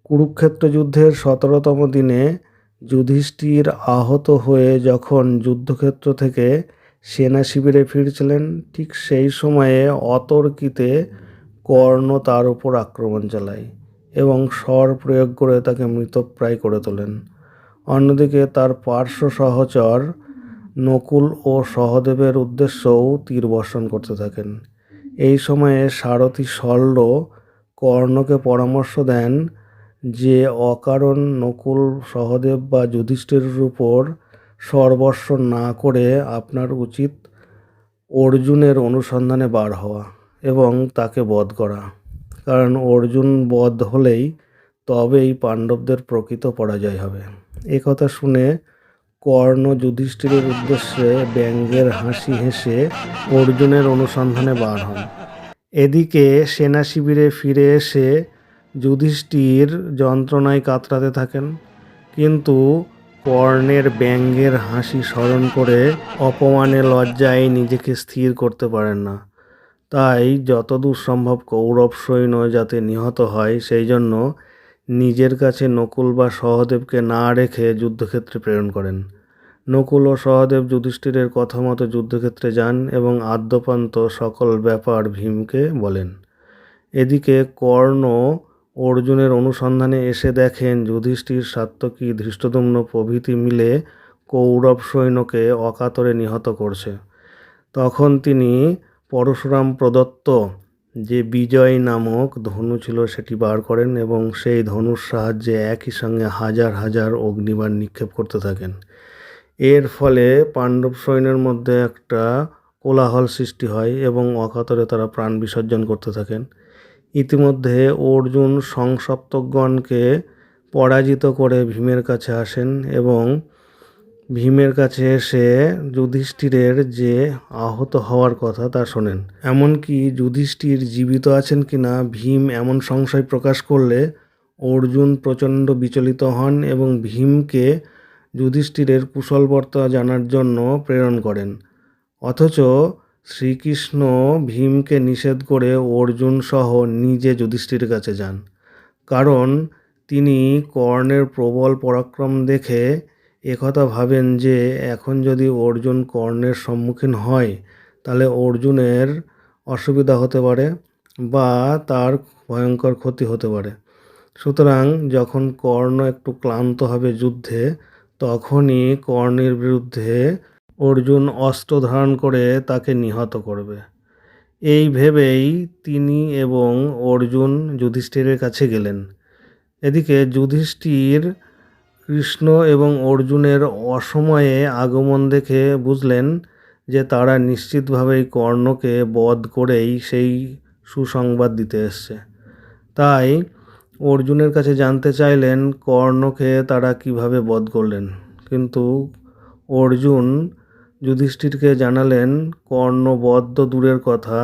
কুরুক্ষেত্র যুদ্ধের ১৭তম দিনে যুধিষ্ঠির আহত হয়ে যখন যুদ্ধক্ষেত্র থেকে সেনা শিবিরে ফিরছিলেন, ঠিক সেই সময়ে অতর্কিতে কর্ণ তার উপর আক্রমণ চালায় এবং স্বর প্রয়োগ করে তাকে মৃতপ্রায় করে তোলেন। অন্যদিকে তার পার্শ্ব সহচর নকুল ও সহদেবের উদ্দেশ্যেও তীর বর্ষণ করতে থাকেন। এই সময়ে সারথি শল্য কর্ণকে পরামর্শ দেন যে অকারণ নকুল, সহদেব বা যুধিষ্ঠিরের উপর স্বরবর্ষণ না করে আপনার উচিত অর্জুনের অনুসন্ধানে বার হওয়া এবং তাকে বধ করা, কারণ অর্জুন বধ হলেই তবেই পাণ্ডবদের প্রকৃত পরাজয় হবে। কথা শুনে কর্ণ যুধিষ্ঠিরের উদ্দেশ্যে ব্যঙ্গের হাসি হেসে অর্জুনের অনুসন্ধানে বার হন। এদিকে সেনা শিবিরে ফিরে এসে যুধিষ্ঠির যন্ত্রণায় কাতরাতে থাকেন, কিন্তু কর্ণের ব্যঙ্গের হাসি স্মরণ করে অপমানে লজ্জায় নিজেকে স্থির করতে পারেন না। তাই যতদূর সম্ভব কৌরব সৈন্য যাতে নিহত হয় সেই জন্য নিজের কাছে নকুল বা সহদেবকে না রেখে যুদ্ধক্ষেত্রে প্রেরণ করেন। নকুল ও সহদেব যুধিষ্ঠিরের কথা মতো যুদ্ধক্ষেত্রে যান এবং আদ্যপান্ত সকল ব্যাপার ভীমকে বলেন। এদিকে কর্ণ অর্জুনের অনুসন্ধানে এসে দেখেন যুধিষ্ঠির, সাত্যকী, ধৃষ্টদ্যুম্ন প্রভৃতি মিলে কৌরব সৈন্যকে অকাতরে নিহত করছে। তখন তিনি পরশুরাম প্রদত্ত যে বিজয় নামক ধনু ছিল সেটি বার করেন এবং সেই ধনুর সাহায্যে একই সঙ্গে হাজার হাজার অগ্নিবাণ নিক্ষেপ করতে থাকেন। এর ফলে পাণ্ডব সৈন্যের মধ্যে একটা কোলাহল সৃষ্টি হয় এবং অকাতরে তারা প্রাণ বিসর্জন করতে থাকেন। ইতিমধ্যে অর্জুন সংসপ্তকগণকে পরাজিত করে ভীমের কাছে আসেন এবং ভীমের কাছে এসে যুধিষ্ঠিরের যে আহত হওয়ার কথা তা শোনেন। এমনকি যুধিষ্ঠির জীবিত আছেন কিনা ভীম এমন সংশয় প্রকাশ করলে অর্জুন প্রচণ্ড বিচলিত হন এবং ভীমকে যুধিষ্ঠিরের কুশলবার্তা জানার জন্য প্রেরণ করেন। অথচ শ্রীকৃষ্ণ ভীমকে নিষেধ করে অর্জুন সহ নিজে যুধিষ্ঠিরের কাছে যান, কারণ তিনি কর্ণের প্রবল পরাক্রম দেখে একথা ভাবেন যে এখন যদি অর্জুন কর্ণের সম্মুখীন হয় তাহলে অর্জুনের অসুবিধা হতে পারে বা তার ভয়ঙ্কর ক্ষতি হতে পারে। সুতরাং যখন কর্ণ একটু ক্লান্ত হবে যুদ্ধে, তখনই কর্ণের বিরুদ্ধে অর্জুন অস্ত্র ধারণ করে তাকে নিহত করবে। এই ভেবেই তিনি এবং অর্জুন যুধিষ্ঠিরের কাছে গেলেন। এদিকে যুধিষ্ঠির কৃষ্ণ এবং অর্জুনের অসময়ে আগমন দেখে বুঝলেন যে তারা নিশ্চিতভাবেই কর্ণকে বধ করেই সেই সুসংবাদ দিতে এসছে। তাই অর্জুনের কাছে জানতে চাইলেন কর্ণকে তারা কিভাবে বধ করলেন, কিন্তু অর্জুন যুধিষ্ঠিরকে জানালেন কর্ণ বধ তো দূরের কথা,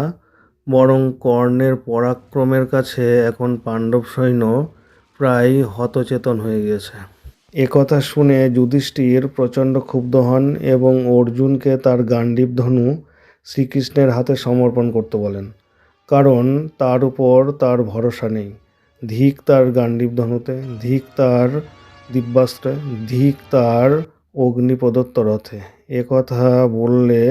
বরং কর্ণের পরাক্রমের কাছে এখন পাণ্ডব সৈন্য প্রায় হতচেতন হয়ে গিয়েছে। একথা শুনে যুধিষ্ঠির প্রচণ্ড ক্ষুব্ধ হন এবং অর্জুনকে তার গাণ্ডীব ধনু শ্রীকৃষ্ণের হাতে সমর্পণ করতে বলেন, কারণ তার উপর তার ভরসা নেই। ধিক তার গাণ্ডীব ধনুতে, ধিক তার দিব্যাস্ত্রে, ধিক তার অগ্নি প্রদত্ত রথে। একথা বললে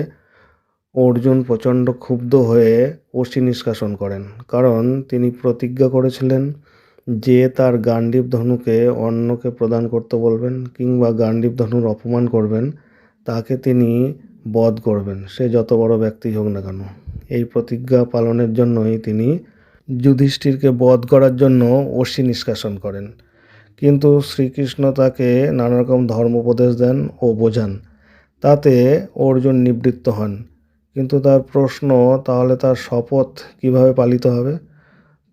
অর্জুন প্রচণ্ড ক্ষুব্ধ হয়ে অশ্রু নিষ্কাশন করেন, কারণ তিনি প্রতিজ্ঞা করেছিলেন যে তার গাণ্ডীব ধনুকে অন্যকে প্রদান করতে বলবেন কিংবা গাণ্ডীব ধনুর অপমান করবেন তাকে তিনি বধ করবেন, সে যত বড় ব্যক্তি হোক না কেন। এই প্রতিজ্ঞা পালনের জন্যই তিনি যুধিষ্ঠিরকে বধ করার জন্য অশ্রু নিষ্কাশন করেন। কিন্তু শ্রীকৃষ্ণ তাকে নানা রকম ধর্ম উপদেশ দেন ও বোঝান, তাতে অর্জুন নিবৃত্ত হন। কিন্তু তার প্রশ্ন, তাহলে তার শপথ কিভাবে পালিত হবে?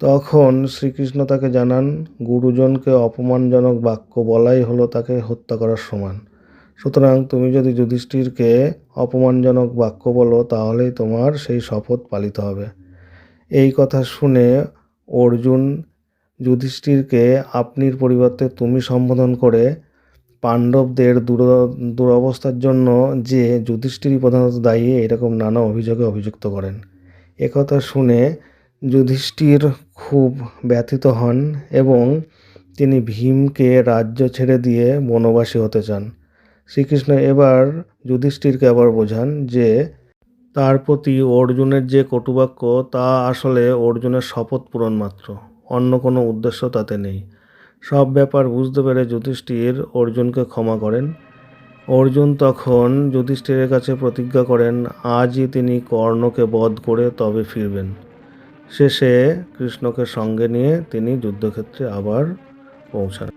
তখন শ্রীকৃষ্ণ তাকে জানান, গুরুজনকে অপমানজনক বাক্য বলাই হলো তাকে হত্যা করার সমান। সুতরাং তুমি যদি যুধিষ্ঠিরকে অপমানজনক বাক্য বলো তাহলেই তোমার সেই শপথ পালিত হবে। এই কথা শুনে অর্জুন যুধিষ্ঠিরকে আপনির পরিবর্তে তুমি সম্বোধন করে পাণ্ডবদের দুরবস্থার জন্য যে যুধিষ্ঠিরই প্রধানত দায়ী এরকম নানা অভিযোগে অভিযুক্ত করেন। একথা শুনে যুধিষ্ঠির খুব ব্যথিত হন এবং তিনি ভীমকে রাজ্য ছেড়ে দিয়ে বনবাসী হতে চান। শ্রীকৃষ্ণ এবার যুধিষ্ঠিরকে আবার বোঝান যে তার প্রতি অর্জুনের যে কটুবাক্য তা আসলে অর্জুনের শপথ পূরণ মাত্র, অন্য কোনো উদ্দেশ্য তাতে নেই। সব ব্যাপার বুঝতে পেরে যুধিষ্ঠির অর্জুনকে ক্ষমা করেন। অর্জুন তখন যুধিষ্ঠিরের কাছে প্রতিজ্ঞা করেন আজই তিনি কর্ণকে বধ করে তবে ফিরবেন। শেষে কৃষ্ণকে সঙ্গে নিয়ে তিনি যুদ্ধক্ষেত্রে আবার পৌঁছান।